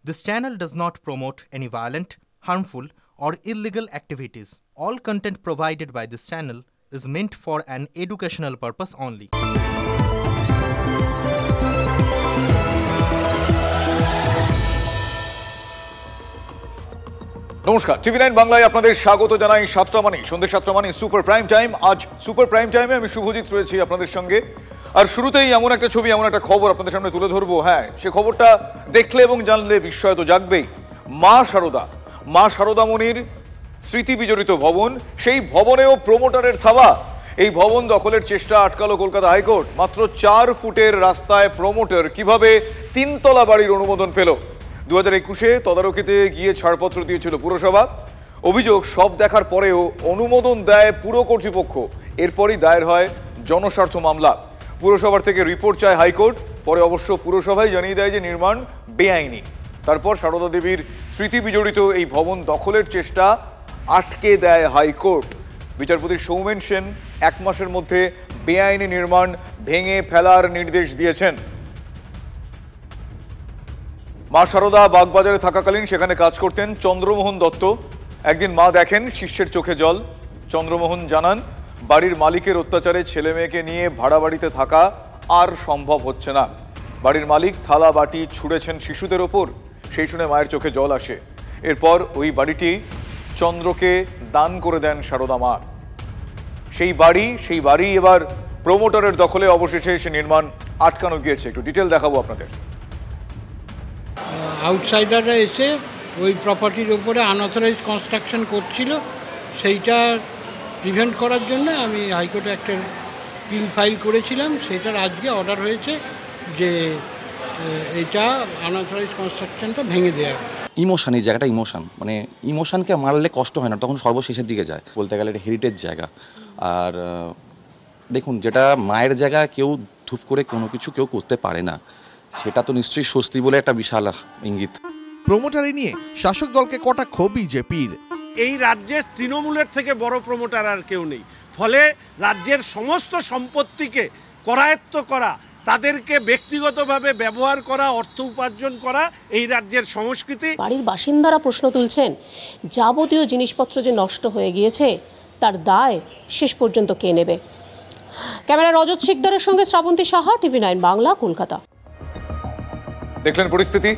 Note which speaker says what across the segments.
Speaker 1: This channel does not promote any violent, harmful, or illegal activities. All content provided by this channel is meant for an educational purpose only.
Speaker 2: নমস্কার, টিভি9 বাংলায় আপনাদের স্বাগত জানাই। 7টা মানে সন্ধ্যে 7টা মানে সুপার প্রাইম টাইম। আজ সুপার প্রাইম টাইমে আমি শুভজিৎ রয়েছি আপনাদের সঙ্গে। আর শুরুতেই এমন একটা ছবি, এমন একটা খবর আপনাদের সামনে তুলে ধরবো। হ্যাঁ, সে খবরটা দেখলে এবং জানলে বিস্ময় তো জাগবেই। মা শারদামণির স্মৃতি বিজড়িত ভবন, সেই ভবনেও প্রমোটারের থাবা। এই ভবন দখলের চেষ্টা আটকালো কলকাতা হাইকোর্ট। মাত্র 4 ফুটের রাস্তায় প্রমোটার কিভাবে 3 তলা বাড়ির অনুমোদন পেল? 2021-এ তদারকিতে গিয়ে ছাড়পত্র দিয়েছিল পুরসভা। অভিযোগ, সব দেখার পরেও অনুমোদন দেয় পুর কর্তৃপক্ষ। এরপরই দায়ের হয় জনস্বার্থ মামলা। পুরসভার থেকে রিপোর্ট চায় হাইকোর্ট। পরে অবশ্য পুরসভাই জানিয়ে দেয় যে নির্মাণ বেআইনি। তারপর সারদা দেবীর স্মৃতি বিজড়িত এই ভবন দখলের চেষ্টা আটকে দেয় হাইকোর্ট। বিচারপতি সৌমেন সেন 1 মাসের মধ্যে বেআইনি নির্মাণ ভেঙে ফেলার নির্দেশ দিয়েছেন। মা শারদা বাগবাজারে থাকাকালীন সেখানে কাজ করতেন চন্দ্রমোহন দত্ত। একদিন মা দেখেন শিষ্যের চোখে জল। চন্দ্রমোহন জানান, বাড়ির মালিকের অত্যাচারে ছেলে মেয়েকে নিয়ে ভাড়া বাড়িতে থাকা আর সম্ভব হচ্ছে না। বাড়ির মালিক থালা বাটি ছুঁড়েছেন শিশুদের ওপর। সেই শুনে মায়ের চোখে জল আসে। এরপর ওই বাড়িটি চন্দ্রকে দান করে দেন শারদা মা। সেই বাড়ি এবার প্রমোটারের দখলে। অবশেষে সে নির্মাণ আটকানো গিয়েছে। একটু ডিটেল দেখাবো আপনাদের।
Speaker 3: আউটসাইডাররা এসে ওই প্রপার্টির উপরে আনঅথরাইজ কনস্ট্রাকশন করছিল, সেইটা প্রিভেন্ট করার জন্য আমি হাইকোর্টে একটা পিল ফাইল করেছিলাম। সেটার আজকে অর্ডার হয়েছে যে এটা আনঅথরাইজ কনস্ট্রাকশনটা ভেঙে দেওয়া।
Speaker 4: ইমোশন, এই জায়গাটা ইমোশন, মানে ইমোশনকে মারলে কষ্ট হয় না, তখন সর্বশেষের দিকে যায়। বলতে গেলে এটা হেরিটেজ জায়গা। আর দেখুন, যেটা মায়ের জায়গা কেউ ধূপ করে কোনো কিছু কেউ করতে পারে না, সেটা তো নিশ্চয়ই স্বস্তি বলে একটা বিশাল ইঙ্গিত।
Speaker 5: প্রমোটারি নিয়ে শাসক দলকে কটাক্ষ বিজেপির।
Speaker 6: এই রাজ্যের তৃণমূলের থেকে বড় প্রমোটার আর কেউ নেই। ফলে রাজ্যের সমস্ত সম্পত্তিকে করায়ত্ত করা, তাদেরকে ব্যক্তিগতভাবে ব্যবহার করা, অর্থ উপার্জন করা এই রাজ্যের সংস্কৃতি।
Speaker 7: বাড়ির বাসিন্দারা প্রশ্ন তুলছেন, যাবতীয় জিনিসপত্র যে নষ্ট হয়ে গিয়েছে তার দায় শেষ পর্যন্ত কে নেবে? ক্যামেরা রজত শিকদারের সঙ্গে শ্রাবন্তী সাহা, টিভি9 বাংলা, কলকাতা।
Speaker 2: দেখলেন পরিস্থিতি।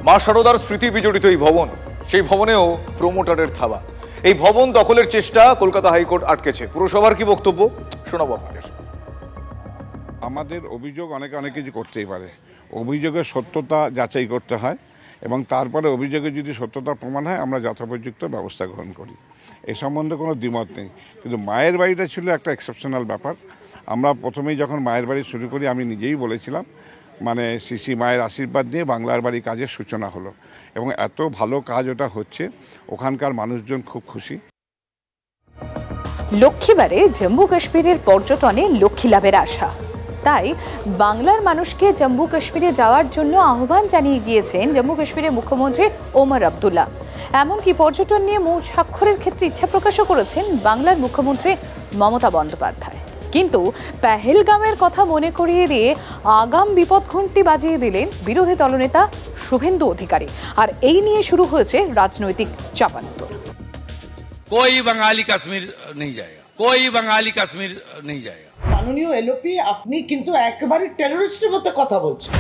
Speaker 2: মা শারদার স্মৃতি বিজড়িত এই ভবন, সেই ভবনেও প্রমোটারের থাবা। এই ভবন দখলের চেষ্টা কলকাতা হাইকোর্ট আটকেছে। পুরসভার কি বক্তব্য শোনাবো আপনাদের।
Speaker 8: আমাদের অভিযোগ অনেক কিছু করতেই পারে। অভিযোগের সত্যতা যাচাই করতে হয় এবং তারপরে অভিযোগের যদি সত্যতা প্রমাণ হয় আমরা যথোপযুক্ত ব্যবস্থা গ্রহণ করি। এই সম্বন্ধে কোনো দ্বিমত নেই। কিন্তু মায়ের বাড়িটা ছিল একটা এক্সেপশনাল ব্যাপার। আমরা প্রথমেই যখন মায়ের বাড়ি শুরু করি আমি নিজেই বলেছিলাম, মানে শ্রী মায়ের আশীর্বাদ নিয়ে বাংলার বাড়ি কাজের সূচনা হলো এবং এত ভালো কাজ ওটা হচ্ছে, ওখানকার মানুষজন খুব খুশি।
Speaker 9: লক্ষ্মীবারে জম্মু কাশ্মীরের পর্যটনে লক্ষ্মী লাভের আশা, তাই বাংলার মানুষকে জম্মু কাশ্মীরে যাওয়ার জন্য আহ্বান জানিয়ে গিয়েছেন জম্মু কাশ্মীরের মুখ্যমন্ত্রী ওমর আবদুল্লাহ। এমনকি পর্যটন নিয়ে মূল স্বাক্ষরের ক্ষেত্রে ইচ্ছা প্রকাশও করেছেন বাংলার মুখ্যমন্ত্রী মমতা বন্দ্যোপাধ্যায়। কিন্তু পেহেলগামের কথা মনে করিয়ে দিয়ে আগাম বিপদ ঘণ্টি বাজিয়ে দিলেন বিরোধী দলনেতা শুভেন্দু অধিকারী। আর এই নিয়ে শুরু হয়েছে রাজনৈতিক চাপান্তর।
Speaker 10: कोई बंगाली कश्मीर नहीं जाएगा, कोई बंगाली कश्मीर नहीं जाएगा।
Speaker 11: মাননীয় এলওপি, আপনি কিন্তু একেবারে টেররিস্টের মতো কথা বলছেন।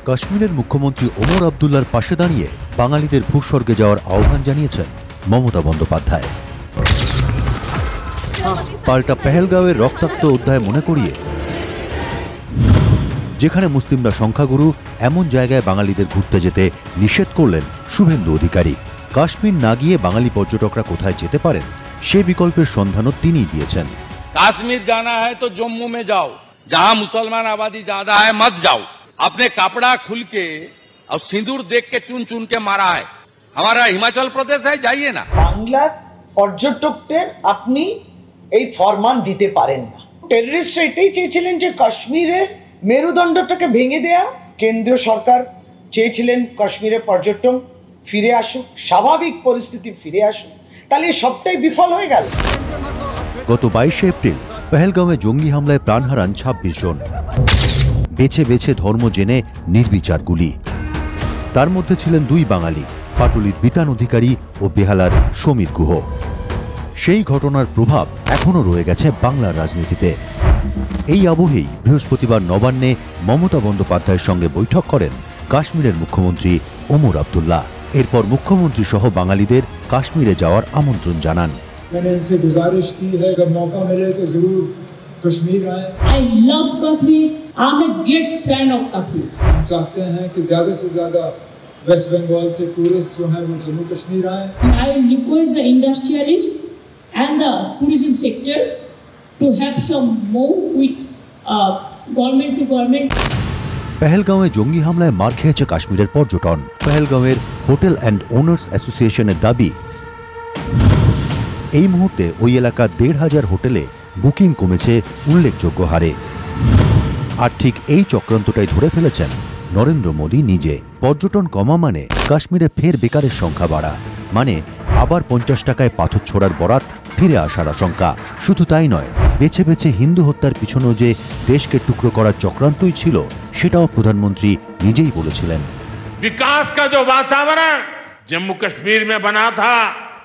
Speaker 12: কাশ্মীরের মুখ্যমন্ত্রী ওমর আবদুল্লাহর পাশে দাঁড়িয়ে বাঙালিদের ভূস্বর্গে যাওয়ার আহ্বান জানিয়েছেন মমতা বন্দ্যোপাধ্যায়। পাল্টা পেহেলগাঁওয়ের রক্তাক্ত অধ্যায় মনে করিয়ে যেখানে মুসলিমরা সংখ্যাগুরু, এমন জায়গায় বাঙালিদের ঘুরতে যেতে নিষেধ করলেন শুভেন্দু অধিকারী। কাশ্মীর না গিয়ে বাঙালি পর্যটকরা কোথায় যেতে পারেন সে বিকল্পের সন্ধানও তিনিই দিয়েছেন।
Speaker 10: काश्मीर जाना है तो जम्मू में जाओ, जहां मुसलमान आबादी ज्यादा है मत जाओ। अपने कपड़ा खुल के और सिंदूर देख के चुन चुन के मारा है। हमारा हिमाचल प्रदेश है, जाइए ना।
Speaker 11: বাংলার পর্যটকদের আপনি এই ফরমান দিতে পারেন না। টেররিস্ট এটাই চেয়েছিলেন যে কাশ্মীরের মেরুদণ্ডটাকে ভেঙে দেয়া। কেন্দ্রীয় সরকার চেয়েছিলেন কাশ্মীরের পর্যটন ফিরে আসুক, স্বাভাবিক পরিস্থিতি ফিরে আসুক। তাহলে সবটাই বিফল হয়ে গেল।
Speaker 12: গত 22শে এপ্রিল পেহেলগাঁওয়ে জঙ্গি হামলায় প্রাণ হারান 26 জন। বেছে বেছে ধর্ম জেনে নির্বিচার গুলি। তার মধ্যে ছিলেন 2 বাঙালি, পাটুলির বিতান অধিকারী ও বেহালার সমীর গুহ। সেই ঘটনার প্রভাব এখনও রয়ে গেছে বাংলার রাজনীতিতে। এই আবহেই বৃহস্পতিবার নবান্নে মমতা বন্দ্যোপাধ্যায়ের সঙ্গে বৈঠক করেন কাশ্মীরের মুখ্যমন্ত্রী ওমর আব্দুল্লাহ। এরপর মুখ্যমন্ত্রী সহ বাঙালিদের কাশ্মীরে যাওয়ার আমন্ত্রণ জানান।
Speaker 13: I love Kashmir. I'm a great fan of Kashmir.
Speaker 14: हम चाहते हैं कि ज़्यादा से ज़्यादा वेस्ट बंगाल से टूरिस्ट जो हैं वो जम्मू कश्मीर आएं।
Speaker 13: I request the industrialists and the tourism sector to have some more with government to government.
Speaker 12: পেহেলগাঁওয়ে জঙ্গি হামলায় মার খেয়েছে কাশ্মীরের পর্যটন। পেহেলগাঁওয়ের হোটেল অ্যান্ড ওনার্স অ্যাসোসিয়েশনের দাবি, এই মুহূর্তে ওই এলাকার 1,500 হোটেলে বুকিং কমেছে উল্লেখযোগ্য হারে। আর ঠিক এই চক্রান্তটাই ধরে ফেলেছেন নরেন্দ্র মোদী নিজে। পর্যটন কমা মানে কাশ্মীরে ফের বেকারের সংখ্যা বাড়া, মানে আবার 50 টাকায় পাথর ছোড়ার বরাত ফিরে আসার আশঙ্কা। শুধু তাই নয়, বেছে বেছে হিন্দু হত্যার পিছনেও যে দেশকে টুকরো করার চক্রান্তই ছিল, সেটাও প্রধানমন্ত্রী নিজেই বলেছিলেন।
Speaker 15: विकास का जो वातावरण जम्मू कश्मीर में बना था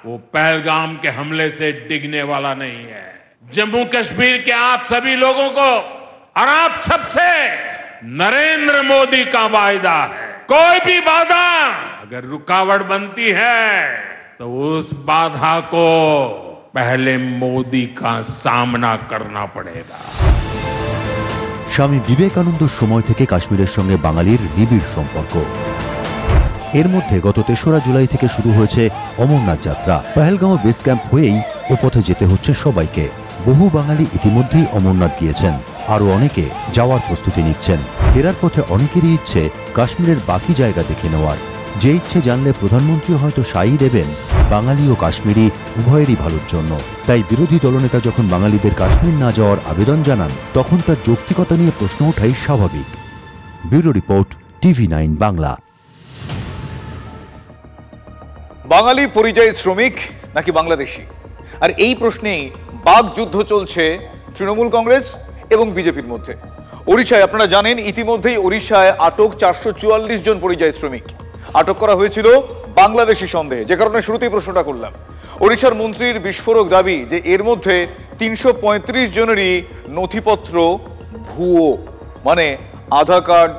Speaker 15: वो पहलगाम के हमले से डिगने वाला नहीं है। जम्मू कश्मीर के आप सभी लोगों को और आप सबसे नरेंद्र मोदी का वायदा है, कोई भी बाधा अगर रुकावट बनती है तो उस बाधा को पहले मोदी का सामना करना पड़ेगा।
Speaker 12: স্বামী বিবেকানন্দর সময় থেকে কাশ্মীরের সঙ্গে বাঙালির নিবিড় সম্পর্ক। এর মধ্যে গত 3রা জুলাই থেকে শুরু হয়েছে অমরনাথ যাত্রা। পেহেলগাঁও বেস ক্যাম্প হয়েই ও পথে যেতে হচ্ছে সবাইকে। বহু বাঙালি ইতিমধ্যেই অমরনাথ গিয়েছেন, আরও অনেকে যাওয়ার প্রস্তুতি নিচ্ছেন। ফেরার পথে অনেকেরই ইচ্ছে কাশ্মীরের বাকি জায়গা দেখে নেওয়ার। যে ইচ্ছে জানলে প্রধানমন্ত্রী হয়তো সাই দেবেন বাঙালি ও কাশ্মীরি উভয়েরই ভালোর জন্য। তাই বিরোধী দলনেতা যখন বাঙালিদের কাশ্মীর না যাওয়ার আবেদন জানান, তখন তার যৌক্তিকতা নিয়ে প্রশ্ন ওঠাই স্বাভাবিক। Bureau report, TV9 Bangla.
Speaker 2: বাঙালি পরিযায়ী শ্রমিক নাকি বাংলাদেশি, আর এই প্রশ্নেই বাকযুদ্ধ চলছে তৃণমূল কংগ্রেস এবং বিজেপির মধ্যে। ওড়িশায় আপনারা জানেন ইতিমধ্যেই ওড়িশায় আটক 444 জন পরিযায়ী শ্রমিক। আটক করা হয়েছিল বাংলাদেশি সন্দেহে, যে কারণে শুরুতেই প্রশ্নটা করলাম। ওড়িশার মন্ত্রীর বিস্ফোরক দাবি যে এর মধ্যে 335 জনেরই নথিপত্র ভুয়ো, মানে আধার কার্ড,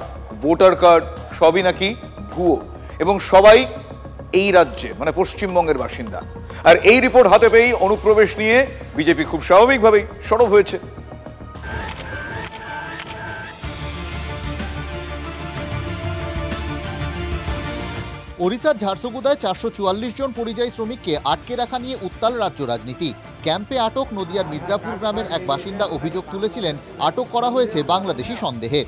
Speaker 2: ভোটার কার্ড সবই নাকি ভুয়ো, এবং সবাই এই রাজ্যে মানে পশ্চিমবঙ্গের বাসিন্দা। আর এই রিপোর্ট হাতে পেয়েই অনুপ্রবেশ নিয়ে বিজেপি খুব স্বাভাবিকভাবেই সরব হয়েছে।
Speaker 1: ওড়িশার ঝারসুগুদায় 444 জন পরিযায়ী শ্রমিককে আটকে রাখা নিয়ে উত্তাল রাজ্য রাজনীতি। ক্যাম্পে আটক নদিয়ার মির্জাপুর গ্রামের এক বাসিন্দা অভিযোগ তুলেছিলেন আটক করা হয়েছে বাংলাদেশি সন্দেহে।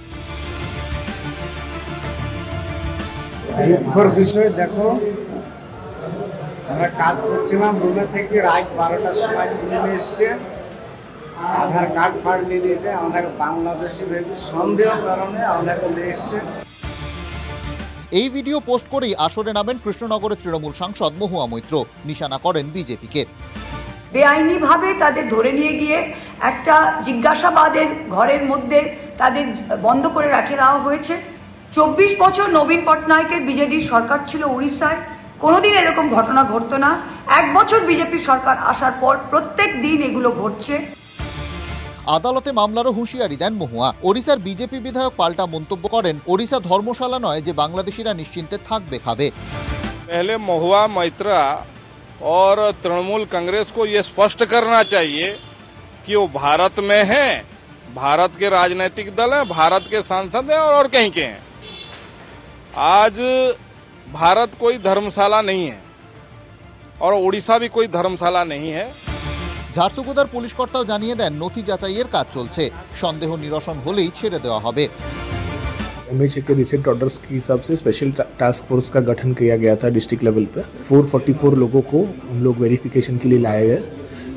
Speaker 16: বিষয় দেখো, আমরা কাজ করছিলাম রুমে থেকে, রাত 12টার সময় রুমে এসছে, আধার কার্ড ফার্ড নিয়ে দিয়েছে, আমাদের বাংলাদেশি ভেবে সন্দেহ কারণে আমাদেরকে নিয়ে এসছে।
Speaker 1: এই ভিডিও পোস্ট করেই আসরে নামেন কৃষ্ণনগরের তৃণমূল সাংসদ মহুয়া মৈত্র, নিশানা করেন বিজেপিকে।
Speaker 17: বেআইনিভাবে তাদের ধরে নিয়ে গিয়ে একটা জিজ্ঞাসাবাদের ঘরের মধ্যে তাদের বন্ধ করে রাখে দেওয়া হয়েছে। 24 বছর নবীন পটনায়কের বিজেডির সরকার ছিল উড়িষ্যায়, কোনোদিন এরকম ঘটনা ঘটতো না। 1 বছর বিজেপি সরকার আসার পর প্রত্যেক দিন এগুলো ঘটছে।
Speaker 1: আদালতে মামলারও হুঁশিয়ারি দেন মহুয়া। ওড়িশার বিজেপি বিধায়ক পাল্টা মন্তব্য করেন, ওড়িশা ধর্মশালা নয় যে বাংলাদেশিরা নিশ্চিন্তে থাকবে খাবে।
Speaker 18: पहले महुआ मैत्रा और तृणमूल कांग्रेस को ये स्पष्ट करना चाहिए कि वो भारत में है, भारत के राजनीतिक दल है, भारत के सांसद हैं और कहीं के हैं। आज भारत कोई धर्मशाला नहीं है और उड़ीसा भी कोई धर्मशाला नहीं है।
Speaker 1: ঝারসুগুদার পুলিশ কর্তাও জানিয়ে দেন নথি যাচাইয়ের কাজ চলছে, সন্দেহ নিরসন হলেই ছেড়ে দেওয়া হবে।
Speaker 19: एमएचए के रिसेंट ऑर्डर्स के हिसाब से स्पेशल टास्क फोर्स का गठन किया गया था डिस्ट्रिक्ट लेवल पे। 444 लोगों को हम लोग वेरिफिकेशन के लिए लाए गए।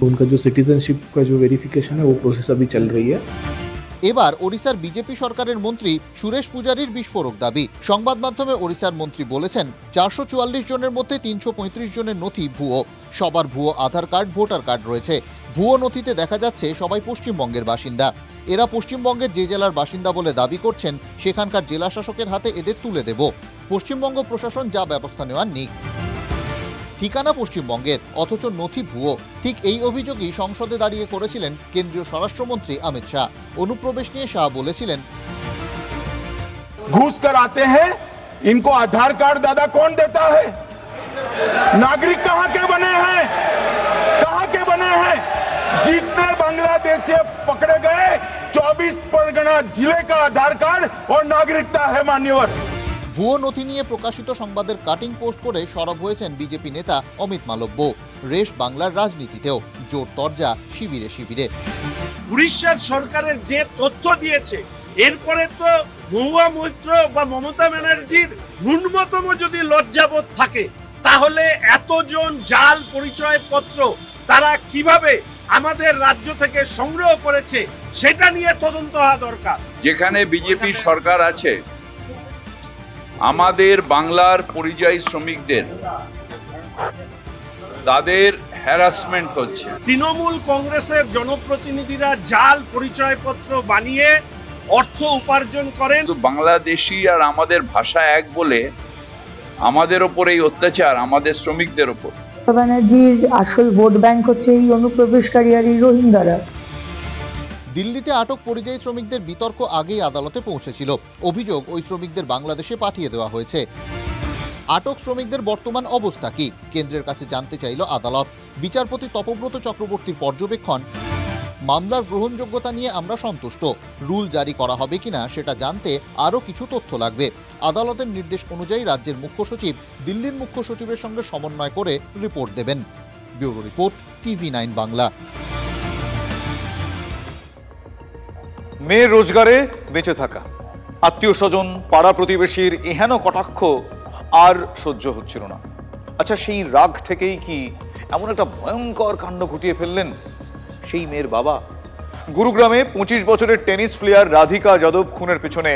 Speaker 19: उनका जो सिटीजनशिप का जो वेरिफिकेशन है वो प्रोसेस अभी चल रही है।
Speaker 1: এবার ওড়িশার বিজেপি সরকারের মন্ত্রী সুরেশ পূজারীর বিস্ফোরক দাবি। সংবাদ মাধ্যমে ওড়িশার মন্ত্রী বলেছেন 444 জনের মধ্যে 335 জনের নথি ভুয়ো, সবার ভুয়ো আধার কার্ড, ভোটার কার্ড রয়েছে। ভুয়ো নথিতে দেখা যাচ্ছে সবাই পশ্চিমবঙ্গের বাসিন্দা। এরা পশ্চিমবঙ্গের যে জেলার বাসিন্দা বলে দাবি করছেন সেখানকার জেলা শাসকের হাতে এদের তুলে দেব। পশ্চিমবঙ্গ প্রশাসন যা ব্যবস্থা নেওয়ার নিক। ঠিকানা পশ্চিমবঙ্গের, অথচ নথি ভুয়ো। ঠিক এই অভিযোগই সংসদে দাঁড়িয়ে করেছিলেন কেন্দ্রীয় স্বরাষ্ট্রমন্ত্রী অমিত শাহ। অনুপ্রবেশ নিয়ে শাহ বলেছিলেন,
Speaker 20: घूस कर आते हैं, इनको आधार कार्ड दादा कौन देता है? नागरिक कहां के बने हैं? कहां के बने हैं? जितने बांग्लादेश से पकड़े गए 24 परगना जिले का आधार कार्ड और नागरिकता है मान्यवर।
Speaker 1: ভুয়ো নথি নিয়ে প্রকাশিত সংবাদের কাটিং পোস্ট করে সরব হয়েছেন বিজেপি নেতা অমিত মালব্য। রেশ বাংলার রাজনীতিতেও জোর তরজা শিবিরে শিবিরে।
Speaker 6: উড়িষ্যার সরকারের যে তথ্য দিয়েছে, এরপরে তো মহুয়া মৈত্র বা মমতা ব্যানার্জির ন্যূনতম যদি লজ্জাবোধ থাকে, তাহলে এতজন জাল পরিচয়পত্র তারা কিভাবে আমাদের রাজ্য থেকে সংগ্রহ করেছে সেটা নিয়ে তদন্ত হওয়া দরকার।
Speaker 21: যেখানে বিজেপি সরকার আছে, আমাদের বাংলার পরিযায়ী শ্রমিকদের তাদের হ্যারাসমেন্ট হচ্ছে।
Speaker 6: তৃণমূল কংগ্রেসের জনপ্রতিনিধিরা জাল পরিচয়পত্র বানিয়ে অর্থ উপার্জন করেন।
Speaker 21: বাংলাদেশি আর আমাদের ভাষা এক বলে আমাদের ওপর এই অত্যাচার, আমাদের শ্রমিকদের ওপর।
Speaker 22: ব্যানার্জির আসল ভোট ব্যাংক হচ্ছে এই অনুপ্রবেশকারী আর এই রোহিঙ্গারা।
Speaker 1: দিল্লিতে আটক পরিযায়ী শ্রমিকদের বিতর্ক আগেই আদালতে পৌঁছেছিল। অভিযোগ, ওই শ্রমিকদের বাংলাদেশে পাঠিয়ে দেওয়া হয়েছে। আটক শ্রমিকদের বর্তমান অবস্থা কি, কেন্দ্রের কাছে জানতে চাইল আদালত। বিচারপতি তপব্রত চক্রবর্তীর পর্যবেক্ষণ, মামলার গ্রহণযোগ্যতা নিয়ে আমরা সন্তুষ্ট। রুল জারি করা হবে কিনা সেটা জানতে আরও কিছু তথ্য লাগবে। আদালতের নির্দেশ অনুযায়ী রাজ্যের মুখ্য সচিব দিল্লির মুখ্য সচিবের সঙ্গে সমন্বয় করে রিপোর্ট দেবেন। Bureau report, TV9 Bangla.
Speaker 2: মেয়ের রোজগারে বেঁচে থাকা, আত্মীয় স্বজন, পাড়া প্রতিবেশীর এহেন কটাক্ষ আর সহ্য হচ্ছিল না। আচ্ছা, সেই রাগ থেকেই কি এমন একটা ভয়ঙ্কর কাণ্ড ঘটিয়ে ফেললেন সেই মেয়ের বাবা? গুরুগ্রামে 25 বছরের টেনিস প্লেয়ার রাধিকা যাদব খুনের পেছনে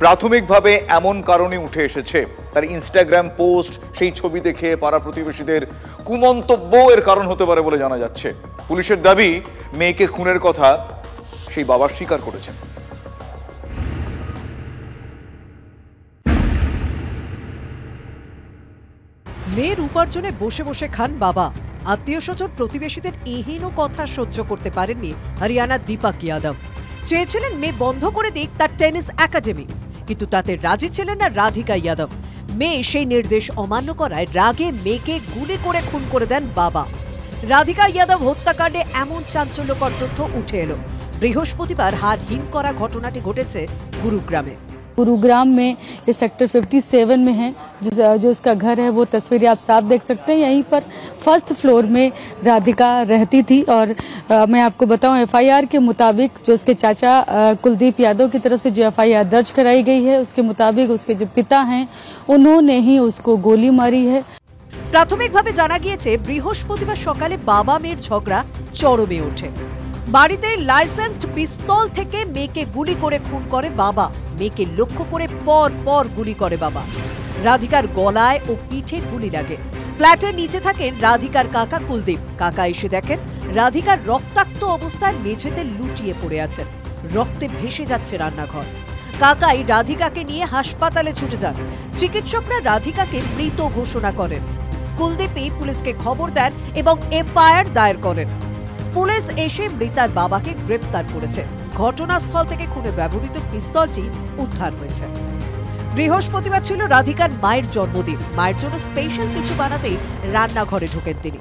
Speaker 2: প্রাথমিকভাবে এমন কারণই উঠে এসেছে। তার ইনস্টাগ্রাম পোস্ট, সেই ছবি দেখে পাড়া প্রতিবেশীদের কুমন্তব্য এর কারণ হতে পারে বলে জানা যাচ্ছে। পুলিশের দাবি, মেয়েকে খুনের কথা সেই বাবা স্বীকার করেছেন।
Speaker 23: মেয়ের উপার্জনে বসে বসে খান বাবা। আত্মীয় স্বজন প্রতিবেশীদের এহেন কথা সহ্য করতে পারেননি হরিয়ানার দীপক যাদব। চেয়েছিলেন মেয়ে বন্ধ করে দিক তার টেনিস একাডেমি, কিন্তু তাতে রাজি ছিলেন না রাধিকা যাদব। মেয়ে সেই নির্দেশ অমান্য করায় রাগে মেয়েকে গুলি করে খুন করে দেন বাবা। রাধিকা যাদব হত্যাকাণ্ডে এমন চাঞ্চল্যকর তথ্য উঠে এলো। বৃহস্পতিবার হাড় হিম করা ঘটনাটি ঘটেছে গুরুগ্রামে।
Speaker 24: गुरुग्राम में ये सेक्टर 57 में है, जो उसका घर है वो तस्वीरें आप साफ देख सकते हैं। यहीं पर फर्स्ट फ्लोर में राधिका रहती थी और मैं आपको बताऊं, FIR के मुताबिक जो उसके चाचा कुलदीप यादव की तरफ से जो FIR दर्ज कराई गई है, उसके मुताबिक उसके जो पिता हैं उन्होंने ही उसको गोली मारी है।
Speaker 23: প্রাথমিকভাবে জানা গিয়েছে বৃহস্পতিবার সকালে বাবা মেয়ের ঝগড়া চরমে ওঠে। বাড়িতে লাইসেন্সড পিস্তল থেকে মেয়েকে গুলি করে খুন করে বাবা। মেয়েকে লক্ষ্য করে পর পর গুলি করে বাবা। রাধিকার গলায় ও পিঠে গুলি লাগে। ফ্ল্যাটের নিচে থাকেন রাধিকার কাকা কুলদীপ। কাকা এসে দেখেন রাধিকার রক্তাক্ত অবস্থায় মেঝেতে লুটিয়ে পড়ে আছেন। রক্তে ভেসে যাচ্ছে রান্নাঘর। কাকাই রাধিকাকে নিয়ে হাসপাতালে ছুটে যান। চিকিৎসকরা রাধিকাকে মৃত ঘোষণা করেন। কুলদীপই পুলিশকে খবর দেন এবং FIR দায়ের করেন। পুলিশ এসে মৃতার বাবাকে গ্রেপ্তার করেছে। ঘটনাস্থল থেকে খুনে ব্যবহৃত পিস্তলটি উদ্ধার হয়েছে। বৃহস্পতিবার ছিল রাধিকার মায়ের জন্মদিন। মায়ের জন্য স্পেশাল কিছু বানাতেই রান্নাঘরে ঢোকেন তিনি।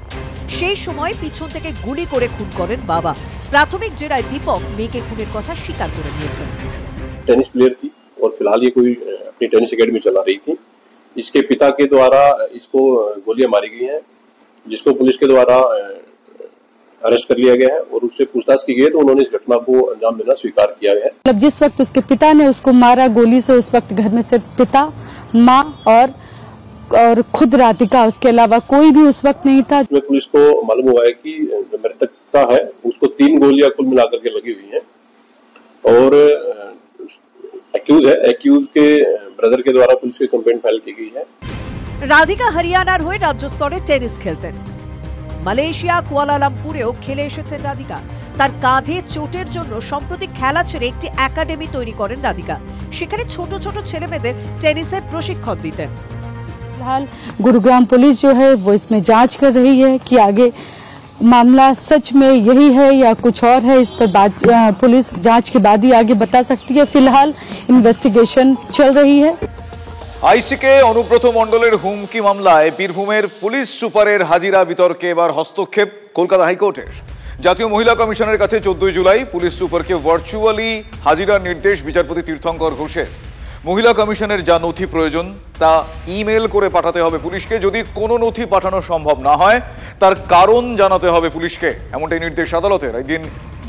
Speaker 23: সেই সময় পিছন থেকে গুলি করে খুন করেন বাবা। প্রাথমিক জেরায় দীপক মেয়েকে খুনের কথা স্বীকার করে নিয়েছেন।
Speaker 25: टेनिस प्लेयर थी और फिलहाल ये कोई अपनी टेनिस एकेडमी चला रही थी। इसके पिता के द्वारा इसको गोलियां मारी गई हैं, जिसको पुलिस के द्वारा अरेस्ट कर लिया गया है और उससे पूछताछ की गई तो उन्होंने इस घटना को अंजाम देना स्वीकार किया है।
Speaker 24: मतलब जिस वक्त उसके पिता ने उसको मारा गोली से, उस वक्त घर में सिर्फ पिता, माँ और खुद राधिका, उसके अलावा कोई भी उस वक्त नहीं था।
Speaker 25: इसमें पुलिस को मालूम हुआ है कि जो मृतक है उसको 3 गोलियां कुल मिलाकर के लगी हुई हैं और एक्यूज के ब्रदर के द्वारा पुलिस की कंप्लेंट फाइल की गई है।
Speaker 23: রাধিকা হরিয়ানার হয়ে রাজ্য স্তরে টেনিস খেলতেন। মালয়েশিয়া কুয়ালালামপুরেও খেলে এসেছেন রাধিকা। তার কাঁধে চোটের জন্য সম্প্রতি খেলা ছেড়ে একটি একাডেমি তৈরি করেন রাধিকা। সেখানে ছোট ছোট ছেলেমেয়েদের টেনিসের প্রশিক্ষণ দিতেন।
Speaker 24: फिलहाल गुरुग्राम पुलिस जो है वो इसमें जांच कर रही है कि आगे मामला सच में यही है या कुछ और है। इस पर बात पुलिस जांच के बाद ही आगे बता सकती है। फिलहाल इन्वेस्टिगेशन चल रही है।
Speaker 2: আইসিকে অনুব্রত মণ্ডলের হুমকি মামলায় বীরভূমের পুলিশ সুপারের হাজিরা বিতর্কে এবার হস্তক্ষেপ কলকাতা হাইকোর্টের। জাতীয় মহিলা কমিশনের কাছে 14 জুলাই পুলিশ সুপারকে ভার্চুয়ালি হাজিরার নির্দেশ বিচারপতি তীর্থঙ্কর ঘোষের। মহিলা কমিশনের যা নথি প্রয়োজন তা ইমেল করে পাঠাতে হবে পুলিশকে। যদি কোনো নথি পাঠানো সম্ভব না হয় তার কারণ জানাতে হবে পুলিশকে, এমনটাই নির্দেশ আদালতের। একদিন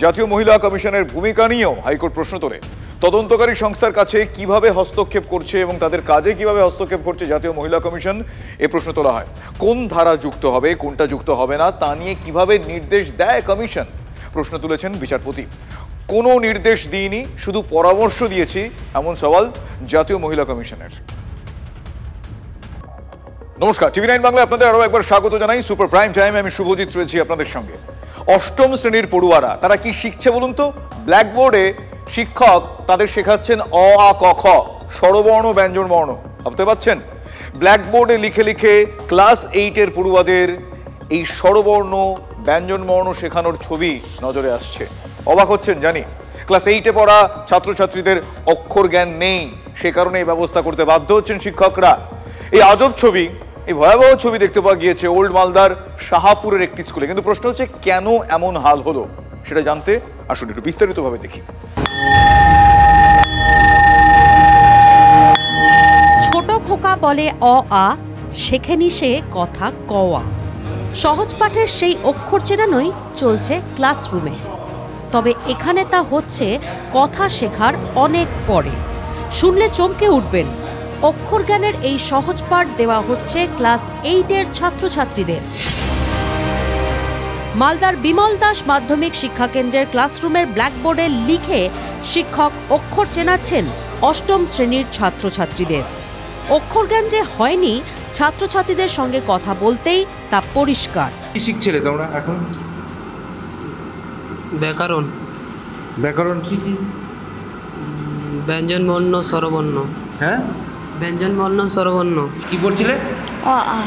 Speaker 2: জাতীয় মহিলা কমিশনের ভূমিকা নিয়েও হাইকোর্ট প্রশ্ন তোলে। তদন্তকারী সংস্থার কাছে কিভাবে হস্তক্ষেপ করছে এবং তাদের কাজে কিভাবে হস্তক্ষেপ করছে জাতীয় মহিলা কমিশন, এ প্রশ্ন তোলা হয়। কোন ধারা যুক্ত হবে, কোনটা যুক্ত হবে না তা নিয়ে কিভাবে নির্দেশ দেয় কমিশন, প্রশ্ন তুলেছেন বিচারপতি। কোনো নির্দেশ দিইনি, শুধু পরামর্শ দিয়েছি, এমন সওয়াল জাতীয় মহিলা কমিশনের। নমস্কার, টিভি9 বাংলায় আপনাদের আরো একবার স্বাগত জানাই। সুপার প্রাইম টাইমে আমি শুভজিৎ রয়েছি আপনাদের সঙ্গে। অষ্টম শ্রেণীর পড়ুয়ারা তারা কি শিখছে বলুন তো? ব্ল্যাকবোর্ডে শিক্ষক তাদের শেখাচ্ছেন অ আ ক খ, স্বরবর্ণ ব্যঞ্জন বর্ণ। ভাবতে পারছেন, ব্ল্যাকবোর্ডে লিখে লিখে ক্লাস 8-এর পড়ুয়াদের এই স্বরবর্ণ ব্যঞ্জন বর্ণ শেখানোর ছবি নজরে আসছে। অবাক হচ্ছেন জানি, ক্লাস 8-এ পড়া ছাত্রছাত্রীদের অক্ষর জ্ঞান নেই, সে কারণে এই ব্যবস্থা করতে বাধ্য হচ্ছেন শিক্ষকরা। এই আজব ছবি, এই ভয়াবহ ছবি দেখতে পাওয়া গিয়েছে ওল্ড মালদার শাহাপুরের একটি স্কুলে। কিন্তু প্রশ্ন হচ্ছে কেন এমন হাল হলো, সেটা জানতে আসুন একটু বিস্তারিতভাবে দেখি।
Speaker 23: ছোট খোকা বলে অ আ, শেখেনি সে কথা কওয়া। সহজ পাঠের সেই অক্ষর চেনানোই চলছে ক্লাসরুমে। তবে এখানে তা হচ্ছে কথা শেখার অনেক পরে। শুনলে চমকে উঠবেন, অক্ষর জ্ঞানের এই সহজ পাঠ দেওয়া হচ্ছে ক্লাস 8-এর ছাত্রছাত্রীদের। মালদার বিমল দাস মাধ্যমিক শিক্ষা কেন্দ্রের ক্লাসরুমের ব্ল্যাকবোর্ডে লিখে শিক্ষক অক্ষর চেনাচ্ছেন অষ্টম শ্রেণীর ছাত্রছাত্রীদের। অক্ষর জ্ঞান যে হয়নি, ছাত্রছাত্রীদের সঙ্গে কথা বলতেই তা পরিষ্কার।
Speaker 3: কি শিখছিলে তোমরা এখন?
Speaker 4: ব্যাকরণ।
Speaker 3: ব্যাকরণ কি কি?
Speaker 4: ব্যঞ্জন বর্ণ, স্বরবর্ণ।
Speaker 3: হ্যাঁ,
Speaker 4: ব্যঞ্জন বর্ণ, স্বরবর্ণ।
Speaker 3: কি পড়ছিলে?
Speaker 4: অ আ।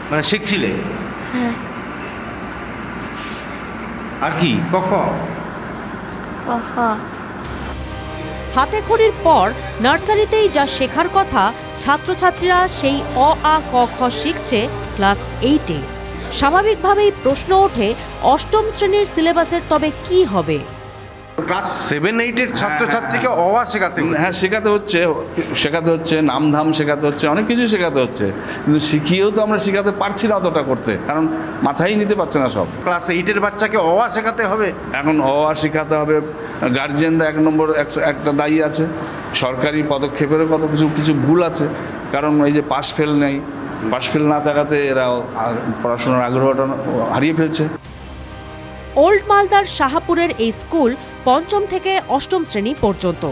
Speaker 3: মানে শিখছিলে?
Speaker 4: হ্যাঁ।
Speaker 3: আর কি? ক খ।
Speaker 4: ক খ।
Speaker 23: হাতে খড়ির পর নার্সারিতেই যা শেখার কথা, ছাত্রছাত্রীরা সেই অ আ ক খ শিখছে ক্লাস 8-এ। স্বাভাবিকভাবেই প্রশ্ন ওঠে, অষ্টম শ্রেণীর সিলেবাসের তবে কি হবে?
Speaker 3: ক্লাস 7-8-এর ছাত্রছাত্রীকে অ আ শেখাতে?
Speaker 5: হ্যাঁ, শেখাতে হচ্ছে, নাম ধাম শেখাতে হচ্ছে, অনেক কিছু শেখাতে হচ্ছে। কিন্তু শিখিয়েও তো আমরা শেখাতে পারছি না অতটা করতে, কারণ মাথায় নিতে পারছে না সব।
Speaker 3: ক্লাস 8-এর বাচ্চাকে অ আ শেখাতে হবে?
Speaker 5: এখন অ আ শেখাতে হবে। গার্জিয়ানরা 1 নম্বর একটা দায়ী আছে। সরকারি পদক্ষেপেরও কত কিছু ভুল আছে, কারণ এই যে পাস ফেল নেই, পাস ফেল না থাকাতে এরা পড়াশোনার আগ্রহটা হারিয়ে ফেলছে।
Speaker 23: ওল্ড মালদার শাহাপুরের এই স্কুল 5ম থেকে 8ম শ্রেণী পর্যন্ত।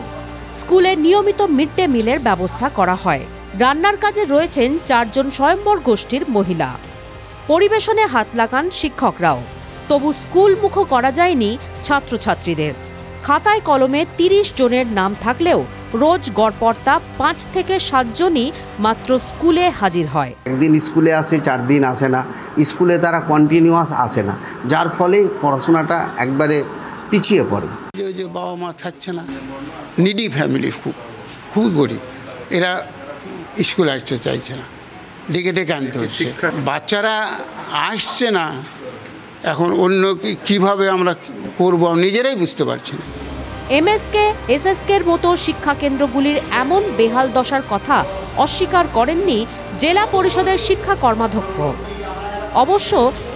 Speaker 23: স্কুলে নিয়মিত মিড ডে মিলের ব্যবস্থা করা হয়। রান্নার কাজে রয়েছেন 4 জন স্বয়ম্বর গোষ্ঠীর মহিলা। পরিবেশনে হাত লাগান শিক্ষকরাও। তবু স্কুল মুখ করা যায়নি ছাত্রছাত্রীদের। খাতায় কলমে 30 জনের নাম থাকলেও রোজ গড়পড়তা 5 থেকে 7 জনই মাত্র স্কুলে হাজির হয়।
Speaker 7: একদিন স্কুলে আসে, 4 দিন আসে না। স্কুলে তারা কন্টিনিউয়াস আসে না, যার ফলে পড়াশোনাটা একবারে পিছিয়ে পড়ে।
Speaker 8: যে বাবা মা থাকছে না, নিডি ফ্যামিলি, খুবই গরিব, এরা স্কুল আসতে চাইছে না, ডেকে ডেকে আনতে হচ্ছে। বাচ্চারা আসছে না, এখন অন্য কিভাবে আমরা করবো নিজেরাই বুঝতে পারছি না।
Speaker 23: এমএসকে, এসএসকের মতো শিক্ষা কেন্দ্রগুলির এমন বেহাল দশার কথা অস্বীকার করেননি জেলা পরিষদের শিক্ষা কর্মাধ্যক্ষ। অবশ্য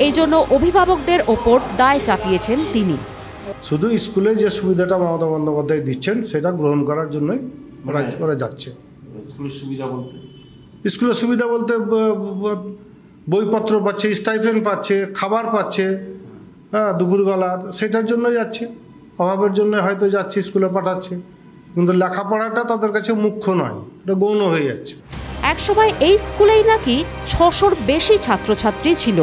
Speaker 23: এই জন্য অভিভাবকদের ওপর দায় চাপিয়েছেন তিনি।
Speaker 26: শুধু স্কুলে যে সুবিধাটা মমতা বন্দ্যোপাধ্যায় দিচ্ছেন সেটা গ্রহণ করার জন্যই ওরা যাচ্ছে। স্কুলের সুবিধা বলতে বইপত্র পাচ্ছে, স্টাইপেন্ড পাচ্ছে, খাবার পাচ্ছে, হ্যাঁ, দুপুরবেলার, সেটার জন্য যাচ্ছে। অভাবের জন্য হয়তো যাচ্ছে, স্কুলে পাঠাচ্ছে, কিন্তু লেখাপড়াটা তাদের কাছে মুখ্য নয়, এটা গৌণ হয়ে যাচ্ছে।
Speaker 23: একসময় এই স্কুলেই নাকি 600-র বেশি ছাত্রছাত্রী ছিল।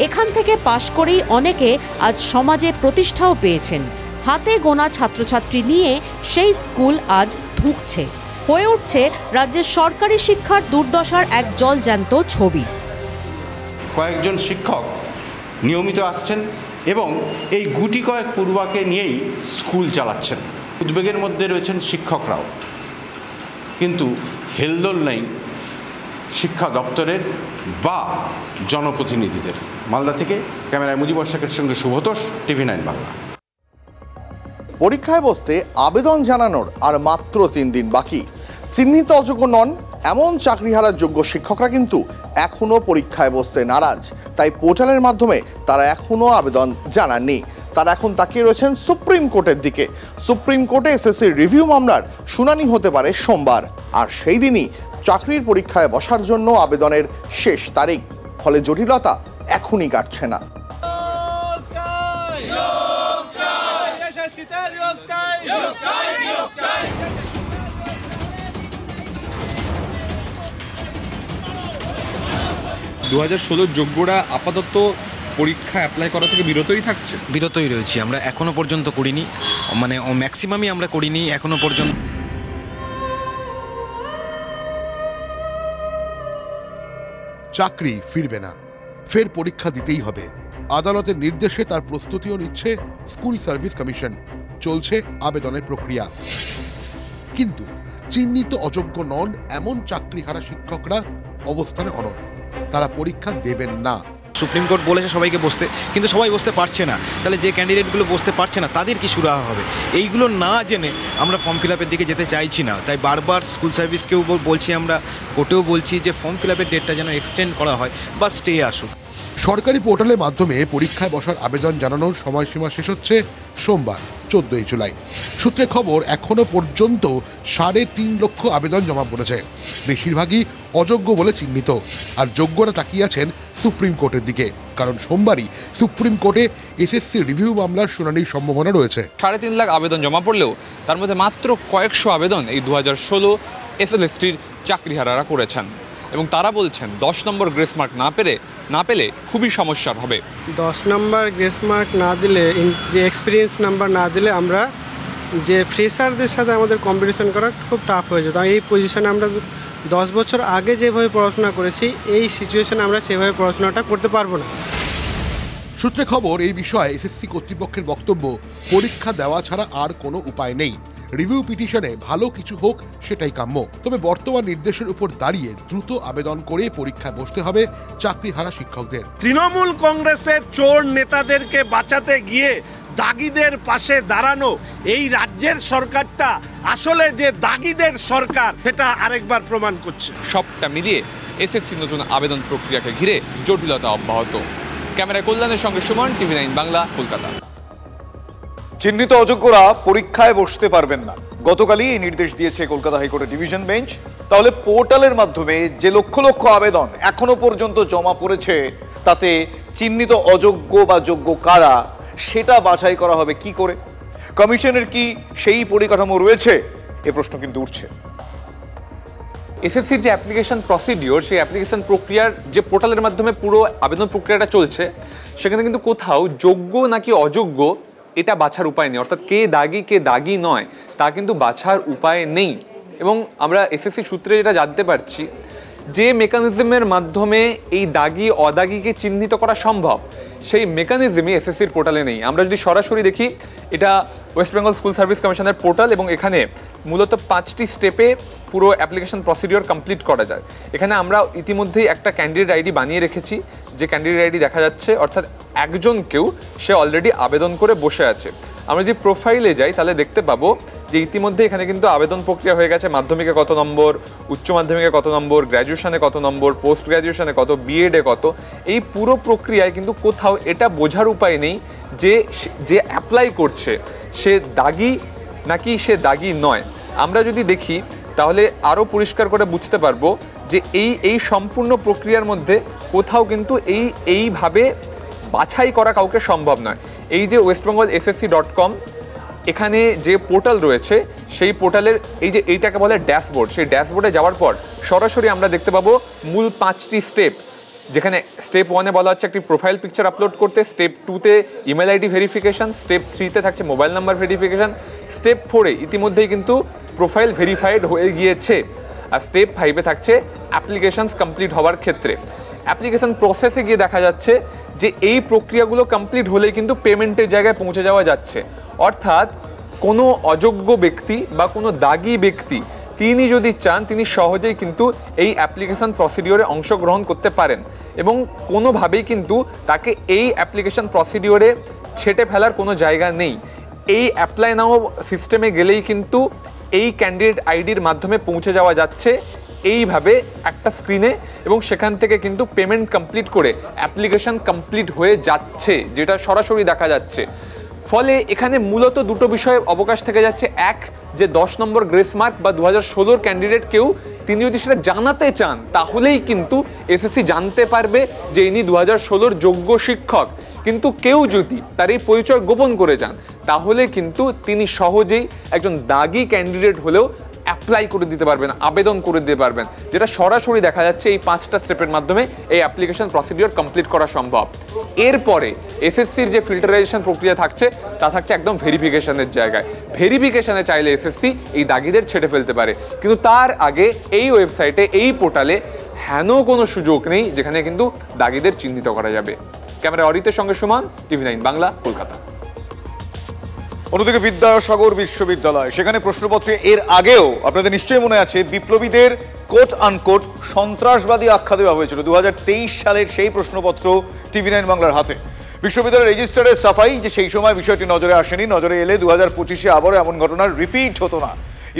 Speaker 9: এখান থেকে পাশ করেই অনেকে আজ সমাজে প্রতিষ্ঠাও পেয়েছেন। হাতে গোনা ছাত্রছাত্রী নিয়ে সেই স্কুল আজ ধুঁকছে, হয়ে উঠছে রাজ্যের সরকারি শিক্ষার দুর্দশার এক জলজ্যান্ত ছবি।
Speaker 3: কয়েকজন শিক্ষক নিয়মিত আসছেন এবং এই গুটি কয়েক পড়ুয়াকে নিয়েই স্কুল চালাচ্ছেন। উদ্বেগের মধ্যে রয়েছেন শিক্ষকরাও, কিন্তু হেলদোল নেই শিক্ষা দপ্তরের বা জনপ্রতিনিধিদের। মালদা থেকে ক্যামেরায় মুজিবর শেখের সঙ্গে শুভতোষ, TV9 বাংলা।
Speaker 10: পরীক্ষায় বসতে আবেদন জানানোর আর মাত্র 3 দিন বাকি। চিহ্নিত অযোগ্য নন এমন চাকরিহারার যোগ্য শিক্ষকরা কিন্তু এখনও পরীক্ষায় বসতে নারাজ। তাই পোর্টালের মাধ্যমে তারা এখনও আবেদন জানাননি। তারা এখন তাকিয়ে রয়েছেন সুপ্রিম কোর্টের দিকে। সুপ্রিম কোর্টে এসএসসি রিভিউ মামলার শুনানি হতে পারে সোমবার, আর সেই দিনই চাকরির পরীক্ষায় বসার জন্য আবেদনের শেষ তারিখ। ফলে জটিলতা এখনই কাটছে না।
Speaker 11: যোগ্যরা আপাতত পরীক্ষা অ্যাপ্লাই করা থেকে বিরতই থাকছে।
Speaker 13: বিরতই রয়েছি আমরা, এখনো পর্যন্ত করিনি, মানে ম্যাক্সিমামই আমরা করিনি এখনো পর্যন্ত।
Speaker 14: চাকরি ফিরবে না, ফের পরীক্ষা দিতেই হবে। আদালতের নির্দেশে তার প্রস্তুতিও নিচ্ছে স্কুল সার্ভিস কমিশন। চলছে আবেদনের প্রক্রিয়া। কিন্তু চিহ্নিত অযোগ্য নন এমন চাকরিহারা শিক্ষকরা অবস্থানে অনড়। তারা পরীক্ষা দেবেন না।
Speaker 13: সুপ্রিম কোর্ট বলেছে সবাইকে বসতে, কিন্তু সবাই বসতে পারছে না। তাহলে যে ক্যান্ডিডেটগুলো বসতে পারছে না তাদের কি সুরাহা হবে? এইগুলো না জেনে আমরা ফর্ম ফিল আপের দিকে যেতে চাইছি না। তাই বারবার স্কুল সার্ভিসকেও বলছি, আমরা কোর্টেও বলছি যে ফর্ম ফিল আপের ডেটটা যেন এক্সটেন্ড করা হয় বা স্টে আসুক।
Speaker 14: সরকারি পোর্টালের মাধ্যমে পরীক্ষায় বসার আবেদন জানানোর সময়সীমা শেষ হচ্ছে সোমবার 14 জুলাই। সূত্রে খবর এখনো পর্যন্ত 3.5 লক্ষ আবেদন জমা পড়েছে। বেশিরভাগই অযোগ্য বলে চিহ্নিত, আর যোগ্যরা তাকিয়ে আছেন সুপ্রিম কোর্টের দিকে। কারণ সোমবারই সুপ্রিম কোর্টে এসএসসি রিভিউ মামলার শুনানির সম্ভাবনা রয়েছে।
Speaker 11: 3.5 লাখ আবেদন জমা পড়লেও তার মধ্যে মাত্র কয়েকশো আবেদন এই 2016 এসএলএসটির চাকরিহারারা করেছেন, এবং তারা বলছেন 10 নম্বর গ্রেস মার্ক না পেলে খুবই সমস্যার হবে।
Speaker 15: 10 নম্বর গ্রেস মার্ক না দিলে, যে এক্সপিরিয়েন্স নাম্বার না দিলে আমরা যে ফ্রেশারদের সাথে আমাদের কম্পিটিশন করা খুব টাফ হয়ে যেত। এই পজিশনে আমরা 10 বছর আগে যেভাবে পড়াশোনা করেছি, এই সিচুয়েশনে আমরা সেভাবে পড়াশোনাটা করতে পারবো না।
Speaker 14: সূত্রে খবর এই বিষয়ে এসএসসি কর্তৃপক্ষের বক্তব্য, পরীক্ষা দেওয়া ছাড়া আর কোনো উপায় নেই। রিভিউ পিটিশনে ভালো কিছু হোক সেটাই কাম্য। তবে বর্তমান নির্দেশের উপর দাঁড়িয়ে দ্রুত আবেদন করে পরীক্ষায় বসতে হবে চাকরিহারা শিক্ষকদের।
Speaker 6: তৃণমূল কংগ্রেসের চোর নেতাদেরকে বাঁচাতে গিয়ে দাগিদের পাশে দাঁড়ানো এই রাজ্যের সরকারটা আসলে যে দাগিদের সরকার, সেটা আরেকবার প্রমাণ করছে।
Speaker 11: সবটা মিলিয়ে এসএসসি নতুন আবেদন প্রক্রিয়াকে ঘিরে জটিলতা অব্যাহত। ক্যামেরায় কল্যাণের সঙ্গে সুমন, TV9 বাংলা, কলকাতা।
Speaker 2: চিহ্নিত অযোগ্যরা পরীক্ষায় বসতে পারবেন না, গতকালই এই নির্দেশ দিয়েছে কলকাতা হাইকোর্টের ডিভিশন বেঞ্চ। তাহলে পোর্টালের মাধ্যমে যে লক্ষ লক্ষ আবেদন এখনো পর্যন্ত জমা পড়েছে, তাতে চিহ্নিত অযোগ্য বা যোগ্য কারা, সেটা বাছাই করা হবে কি করে? কমিশনের কি সেই পরিকাঠামো রয়েছে? এ প্রশ্ন কিন্তু উঠছে।
Speaker 11: এসএসসির যে অ্যাপ্লিকেশন প্রসিডিওর, সেই অ্যাপ্লিকেশন প্রক্রিয়ার যে পোর্টালের মাধ্যমে পুরো আবেদন প্রক্রিয়াটা চলছে, সেখানে কিন্তু কোথাও যোগ্য নাকি অযোগ্য এটা বাছার উপায় নেই। অর্থাৎ কে দাগি নয় তা কিন্তু বাছার উপায় নেই। এবং আমরা এসএসসি সূত্রে যেটা জানতে পারছি, যে মেকানিজমের মাধ্যমে এই দাগি অদাগিকে চিহ্নিত করা সম্ভব, সেই মেকানিজমই এসএসসির পোর্টালে নেই। আমরা যদি সরাসরি দেখি, এটা ওয়েস্ট বেঙ্গল স্কুল সার্ভিস কমিশনের পোর্টাল, এবং এখানে মূলত 5টি স্টেপে পুরো অ্যাপ্লিকেশন প্রসিডিওর কমপ্লিট করা যায়। এখানে আমরা ইতিমধ্যেই একটা ক্যান্ডিডেট আইডি বানিয়ে রেখেছি, যে ক্যান্ডিডেট আইডি দেখা যাচ্ছে, অর্থাৎ একজন সে অলরেডি আবেদন করে বসে আছে। আমরা যদি প্রোফাইলে যাই তাহলে দেখতে পাবো যে ইতিমধ্যে এখানে কিন্তু আবেদন প্রক্রিয়া হয়ে গেছে। মাধ্যমিকে কত নম্বর, উচ্চ মাধ্যমিকে কত নম্বর, গ্র্যাজুয়েশনে কত নম্বর, পোস্ট গ্র্যাজুয়েশনে কত, বিএডে কত। এই পুরো প্রক্রিয়ায় কিন্তু কোথাও এটা বোঝার উপায় নেই যে অ্যাপ্লাই করছে সে দাগি নাকি সে দাগি নয়। আমরা যদি দেখি তাহলে আরও পরিষ্কার করে বুঝতে পারবো যে এই সম্পূর্ণ প্রক্রিয়ার মধ্যে কোথাও কিন্তু এইভাবে বাছাই করা কাউকে সম্ভব নয়। এই যে westbengalssc.com, এখানে যে পোর্টাল রয়েছে, সেই পোর্টালের এইটাকে বলে ড্যাশবোর্ড। সেই ড্যাশবোর্ডে যাওয়ার পর সরাসরি আমরা দেখতে পাবো মূল 5টি স্টেপ যেখানে স্টেপ 1-এ বলা হচ্ছে একটি প্রোফাইল পিকচার আপলোড করতে, স্টেপ 2-তে ইমেল আইডি ভেরিফিকেশন, স্টেপ 3-তে থাকছে মোবাইল নাম্বার ভেরিফিকেশন, স্টেপ 4-এ ইতিমধ্যেই কিন্তু প্রোফাইল ভেরিফাইড হয়ে গিয়েছে, আর স্টেপ 5-এ থাকছে অ্যাপ্লিকেশনস কমপ্লিট হওয়ার ক্ষেত্রে। অ্যাপ্লিকেশন প্রসেসে গিয়ে দেখা যাচ্ছে যে এই প্রক্রিয়াগুলো কমপ্লিট হলেই কিন্তু পেমেন্টের জায়গায় পৌঁছে যাওয়া যাচ্ছে। অর্থাৎ কোনো অযোগ্য ব্যক্তি বা কোনো দাগি ব্যক্তি তিনি যদি চান তিনি সহজেই কিন্তু এই অ্যাপ্লিকেশন প্রসিডিওরে অংশগ্রহণ করতে পারেন এবং কোনোভাবেই কিন্তু তাকে এই অ্যাপ্লিকেশন প্রসিডিওরে ছেটে ফেলার কোনো জায়গা নেই। এই অ্যাপ্লাই নাও সিস্টেমে গেলেই কিন্তু এই ক্যান্ডিডেট আইডির মাধ্যমে পৌঁছে যাওয়া যাচ্ছে এইভাবে একটা স্ক্রিনে, এবং সেখান থেকে কিন্তু পেমেন্ট কমপ্লিট করে অ্যাপ্লিকেশন কমপ্লিট হয়ে যাচ্ছে, যেটা সরাসরি দেখা যাচ্ছে। ফলে এখানে মূলত দুটো বিষয়ে অবকাশ থেকে যাচ্ছে। এক, যে 10 নম্বর গ্রেস মার্ক বা 2016 ক্যান্ডিডেট কেউ তিনি যদি সেটা জানাতে চান তাহলেই কিন্তু এসএসসি জানতে পারবে যে ইনি 2016 যোগ্য শিক্ষক। কিন্তু কেউ যদি তার এই পরিচয় গোপন করে যান তাহলে কিন্তু তিনি সহজেই একজন দাগি ক্যান্ডিডেট হলেও অ্যাপ্লাই করে দিতে পারবেন, আবেদন করে দিতে পারবেন, যেটা সরাসরি দেখা যাচ্ছে এই 5টা স্টেপের মাধ্যমে এই অ্যাপ্লিকেশন প্রসিডিওর কমপ্লিট করা সম্ভব। এরপরে এসএসসির যে ফিল্টারাইজেশন প্রক্রিয়া থাকছে তা থাকছে একদম ভেরিফিকেশনের জায়গায়। ভেরিফিকেশনে চাইলে এসএসসি এই দাগিদের ছেড়ে ফেলতে পারে, কিন্তু তার আগে এই ওয়েবসাইটে, এই পোর্টালে হেন কোনো সুযোগ নেই যেখানে কিন্তু দাগিদের চিহ্নিত করা যাবে। ক্যামেরা অরিতের সঙ্গে সুমন, TV9 বাংলা, কলকাতা।
Speaker 2: অন্যদিকে বিদ্যাসাগর বিশ্ববিদ্যালয়, সেখানে প্রশ্নপত্রে এর আগেও আপনাদের নিশ্চয়ই মনে আছে বিপ্লবীদের কোট আনকোট সন্ত্রাসবাদী আখ্যা দেওয়া হয়েছিল। 2023 সালের সেই প্রশ্নপত্র TV9 বাংলার হাতে। বিশ্ববিদ্যালয়ের রেজিস্ট্রারের সাফাই যে সেই সময় বিষয়টি নজরে আসেনি, নজরে এলে 2025-এ আবারও এমন ঘটনার রিপিট হতো না।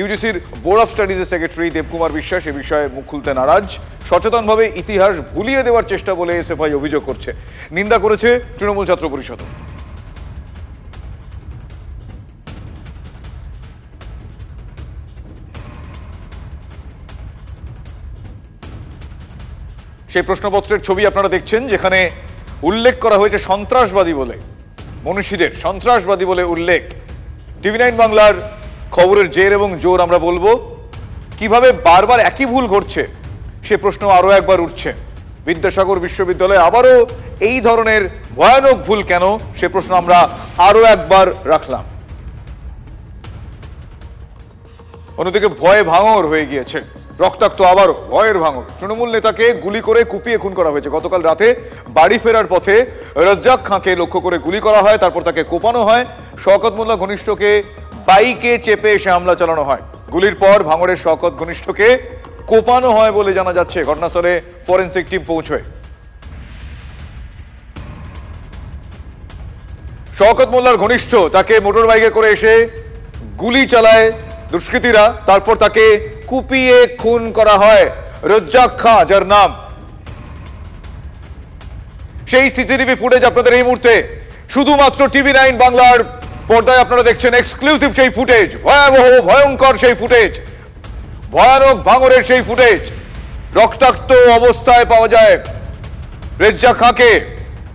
Speaker 2: ইউজিসির বোর্ড অফ স্টাডিজের সেক্রেটারি দেবকুমার বিশ্বাস এ বিষয়ে মুখ খুলতে নারাজ। সচেতনভাবে ইতিহাস ভুলিয়ে দেওয়ার চেষ্টা বলে এসএফআই অভিযোগ করছে, নিন্দা করেছে তৃণমূল ছাত্র পরিষদ। সেই প্রশ্নপত্রের ছবি আপনারা দেখছেন, যেখানে উল্লেখ করা হয়েছে সন্ত্রাসবাদী বলে, মনীষীদের সন্ত্রাসবাদী বলে উল্লেখ। TV9 বাংলার খবরের জের এবং জোর আমরা বলবো, কিভাবে বারবার একই ভুল ঘটছে সে প্রশ্ন আরও একবার উঠছে। বিদ্যাসাগর বিশ্ববিদ্যালয়ে আবারও এই ধরনের ভয়ানক ভুল কেন, সে প্রশ্ন আমরা আরও একবার রাখলাম। অন্যদিকে ভয়ে ভাঙর হয়ে গিয়েছে, রক্তাক্ত আবারও ভয়ের ভাঙর। তৃণমূল নেতাকে গুলি করে কুপিয়ে খুন করা হয়েছে। গতকাল রাতে বাড়ি ফেরার পথে রাজ্জাক খাঁকে লক্ষ্য করে গুলি করা হয়, তারপর তাকে কোপানো হয়। শওকত মোল্লা ঘনিষ্ঠকে বাইকে চেপে এসে হামলা চালানো হয়। গুলির পর ভাঙড়ের শওকত ঘনিষ্ঠকে কোপানো হয় বলে জানা যাচ্ছে। ঘটনাস্থলে ফরেনসিক টিম পৌঁছয়। শওকত মোল্লার ঘনিষ্ঠ তাকে মোটর বাইকে করে এসে গুলি চালায় দুষ্কৃতীরা, তারপর তাকে কুপিয়ে খুন করা হয়। রাজ্জাক খাঁ যার নাম, সেই সিসিটিভি ফুটেজ আপনাদের এই মুহূর্তে শুধুমাত্র TV9 বাংলার পর্দায় আপনারা দেখছেন। এক্সক্লুসিভ সেই ফুটেজ, ভয়াবহ ভয়ঙ্কর সেই ফুটেজ, ভয়ানক ভাঙরের সেই ফুটেজ। রক্তাক্ত অবস্থায় পাওয়া যায় রাজ্জাক খাঁকে।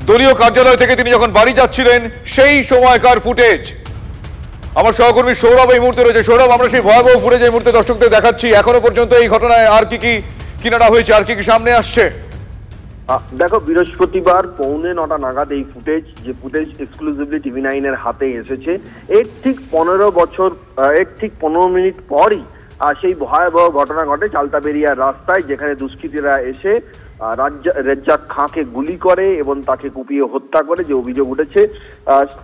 Speaker 2: দলীয় কার্যালয় থেকে তিনি যখন বাড়ি যাচ্ছিলেন সেই সময়কার ফুটেজ। আমার সহকর্মী সৌরভ এই মুহূর্তে রয়েছে। সৌরভ, আমরা সেই ভয়াবহ ফুটেজ এই মুহূর্তে দর্শকদের দেখাচ্ছি। এখনো পর্যন্ত এই ঘটনায় আর কি কি কিনারা হয়েছে, আর কি কি সামনে আসছে?
Speaker 12: দেখো, বৃহস্পতিবার 9:45 নাগাদ এই ফুটেজ, যে ফুটেজ এক্সক্লুসিভলি TV9 এর হাতে এসেছে, এর ঠিক 15 মিনিট পরই সেই ভয়াবহ ঘটনা ঘটে চালতাবেরিয়ার রাস্তায়, যেখানে দুষ্কৃতীরা এসে রাজ্জাক খাঁকে গুলি করে এবং তাকে কুপিয়ে হত্যা করে যে অভিযোগ উঠেছে,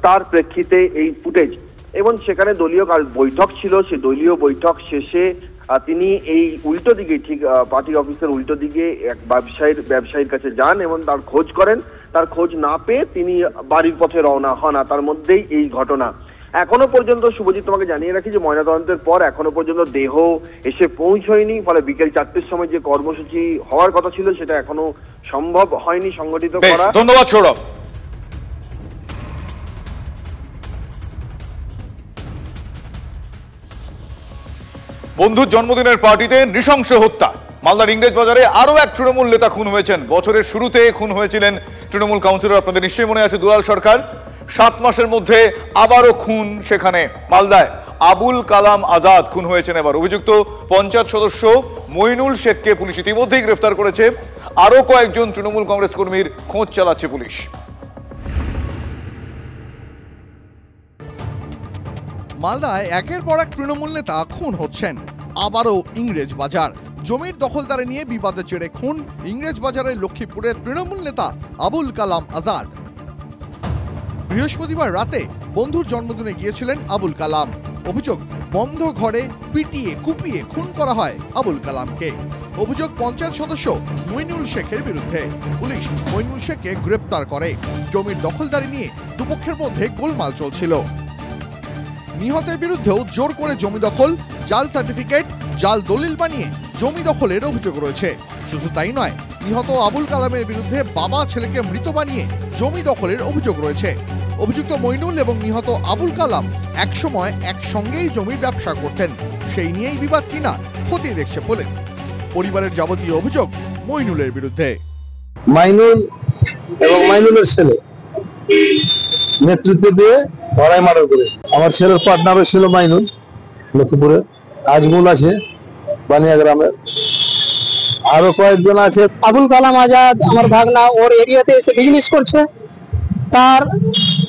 Speaker 12: তার প্রেক্ষিতে এই ফুটেজ। এবং সেখানে দলীয় বৈঠক ছিল, সেই দলীয় বৈঠক শেষে তিনি এই উল্টো দিকে, ঠিক পার্টি অফিসের উল্টো দিকে এক ব্যবসায়ীর কাছে যান এবং তার খোঁজ করেন। তার খোঁজ না পেয়ে তিনি বাড়ির পথে রওনা হন। তার মধ্যেই এই ঘটনা। এখনো পর্যন্ত শুভজিৎ, তোমাকে জানিয়ে রাখি যে ময়নাতদন্তের পর এখনো পর্যন্ত দেহ এসে পৌঁছয়নি। ফলে বিকেল 4টের সময় যে কর্মসূচি হওয়ার কথা ছিল সেটা এখনো সম্ভব হয়নি সংগঠিত করা।
Speaker 2: ধন্যবাদ সৌরভ। বন্ধুর জন্মদিনের পার্টিতে নৃশংস হত্যা। মালদার ইংরেজ বাজারে আরো এক তৃণমূল নেতা খুন হয়েছেন। বছরের শুরুতে খুন হয়েছিলেন তৃণমূল কাউন্সিলর, আপনাদের নিশ্চয়ই মনে আছে, দুলাল সরকার। 7 মাসের মধ্যে আবারও খুন সেখানে মালদায়। আবুল কালাম আজাদ খুন হয়েছেন এবার। অভিযুক্ত পঞ্চায়েত সদস্য মইনুল শেখকে পুলিশ ইতিমধ্যেই গ্রেফতার করেছে। আরও কয়েকজন তৃণমূল কংগ্রেস কর্মীর খোঁজ চালাচ্ছে পুলিশ।
Speaker 16: মালদায় একের পর এক তৃণমূল নেতা খুন হচ্ছেন। আবারও ইংরেজ বাজার জমির দখলদারি নিয়ে বিবাদের জেরে খুন ইংরেজ বাজারের লক্ষ্মীপুরের তৃণমূল নেতা আবুল কালাম আজাদ। বৃহস্পতিবার রাতে বন্ধুর জন্মদিনে গিয়েছিলেন আবুল কালাম। অভিযোগ, বন্ধ ঘরে পিটিয়ে কুপিয়ে খুন করা হয় আবুল কালামকে। অভিযোগ পঞ্চায়েত সদস্য মইনুল শেখের বিরুদ্ধে। পুলিশ মইনুল শেখকে গ্রেপ্তার করে। জমির দখলদারি নিয়ে দুপক্ষের মধ্যে গোলমাল চলছিল। নিহতের বিরুদ্ধেও জোর করে জমি দখল, জাল সার্টিফিকেট, জাল দলিল বানিয়ে জমি দখলের অভিযোগ রয়েছে। শুধু তাই নয়, নিহত আবুল কালামের বিরুদ্ধে বাবা ছেলেকে মৃত বানিয়ে জমি দখলের অভিযোগ রয়েছে। অভিযুক্ত মইনুল এবং নিহত আবুল কালাম একসময় একসঙ্গেই জমির ব্যবসা করতেন। সেই নিয়েই বিবাদ কিনা খতিয়ে দেখছে পুলিশ। পরিবারের যাবতীয় অভিযোগ মইনুলের বিরুদ্ধে।
Speaker 17: মাইনুল এবং মাইনুলের ছেলে নেতৃত্ব দিয়ে লড়াই মার্ডার করে। আমার ছেলের পার্টনার ছিল মাইনুল, লক্ষ্মীপুরে। আজমুল আছে বানিয়া গ্রামের, আরো কয়েকজন আছে।
Speaker 18: আবুল কালাম আজাদ আমার ভাগনা, ওর এরিয়াতে এসে বিজনেস করছে, তার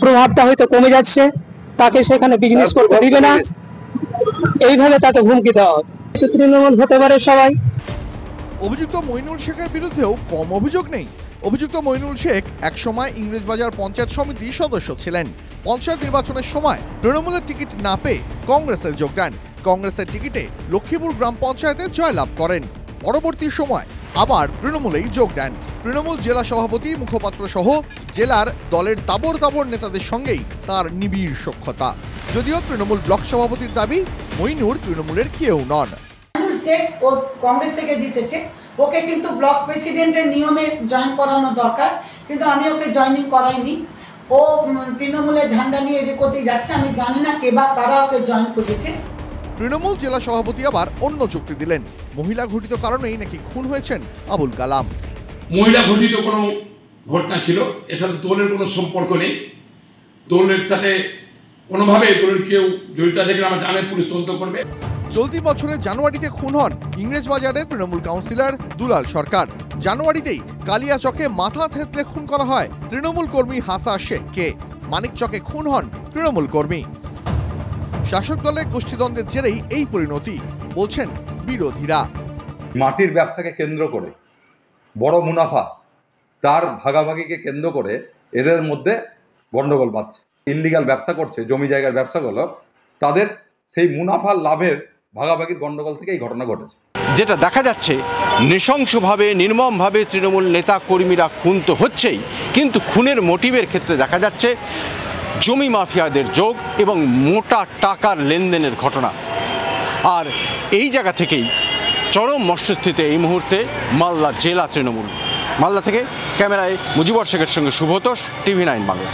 Speaker 18: প্রভাবটা হয়তো কমে যাচ্ছে, তাকে সেখানে বিজনেস করতে দিবে না, এইভাবে তাকে হুমকি দেওয়া হয়। তৃণমূল হতে পারে সবাই।
Speaker 16: অভিযুক্ত মইনুল শেখের বিরুদ্ধেও কম অভিযোগ নেই। অভিযুক্ত মইনুল শেখ একসময় ইংরেজবাজার পঞ্চায়েত সমিতির সদস্য ছিলেন। পঞ্চায়েত নির্বাচনের সময় তৃণমূলের টিকিট না পেয়ে কংগ্রেসে যোগ দেন। কংগ্রেসের টিকিটে লক্ষ্মীপুর গ্রাম পঞ্চায়েতে জয়লাভ করেন। পরবর্তী সময় আবার তৃণমূলেই যোগ দেন। তৃণমূল জেলা সভাপতি, মুখপাত্র সহ জেলার দলের তাবর তাবর নেতাদের সঙ্গেই তার নিবিড় সখ্যতা। যদিও তৃণমূল ব্লক সভাপতির দাবি, মইনুল তৃণমূলের কেউ নন।
Speaker 19: শেখ ও কংগ্রেস থেকে জিতেছে, ওকে কিন্তু ব্লক প্রেসিডেন্টের নিয়মে জয়েন করানো দরকার, কিন্তু আমি ওকে জয়েনিং করাইনি। ও তৃণমূলের ঝান্ডা নিয়ে এদিক ওদিক যাচ্ছে, আমি জানি না কে বা কারা ওকে জয়েন করেছে।
Speaker 16: তৃণমূল জেলা সভাপতি আবার অন্য যুক্তি দিলেন। মহিলা ঘটিত কারণেই নাকি খুন হয়েছেন আবুল কালাম।
Speaker 20: মহিলা ঘটিত কোনো ঘটনা ছিল, এর সাথে দলের কোনো সম্পর্ক নেই। দলের সাথে কোনোভাবে দলের কেউ জড়িত আছে কিনা আমরা জানি, পুলিশ তদন্ত করবে।
Speaker 16: চলতি বছরের জানুয়ারিতে খুন হন ইংরেজবাজারে তৃণমূল কাউন্সিলর দুলাল সরকার। জানুয়ারিতেই কালিয়াচকে মাথা থেঁতলে খুন করা হয় তৃণমূল কর্মী হাসা শেখকে। মানিকচকে খুন হন তৃণমূল কর্মী। শাসক দলের গোষ্ঠীদ্বন্দ্বের জেরেই এই পরিণতি, বলছেন বিরোধীরা।
Speaker 21: মাটির ব্যবসাকে কেন্দ্র করে বড় মুনাফা, তার ভাগাভাগিকে কেন্দ্র করে এদের মধ্যে গন্ডগোল বাঁধছে। ইললিগাল ব্যবসা করছে, জমি জায়গার ব্যবসাগুলো, তাদের সেই মুনাফার লাভের ভাগাভাগির গন্ডগোল থেকে এই ঘটনা ঘটেছে।
Speaker 3: যেটা দেখা যাচ্ছে, নৃশংসভাবে নির্মমভাবে তৃণমূল নেতা কর্মীরা খুন তো হচ্ছেই, কিন্তু খুনের মোটিভের ক্ষেত্রে দেখা যাচ্ছে জমি মাফিয়াদের যোগ এবং মোটা টাকার লেনদেনের ঘটনা। আর এই জায়গা থেকেই চরম মর্মস্থিতিতে এই মুহূর্তে মালদা জেলা তৃণমূল। মালদা থেকে ক্যামেরায় মুজিবর শেখের সঙ্গে শুভতোষ, TV9 বাংলা।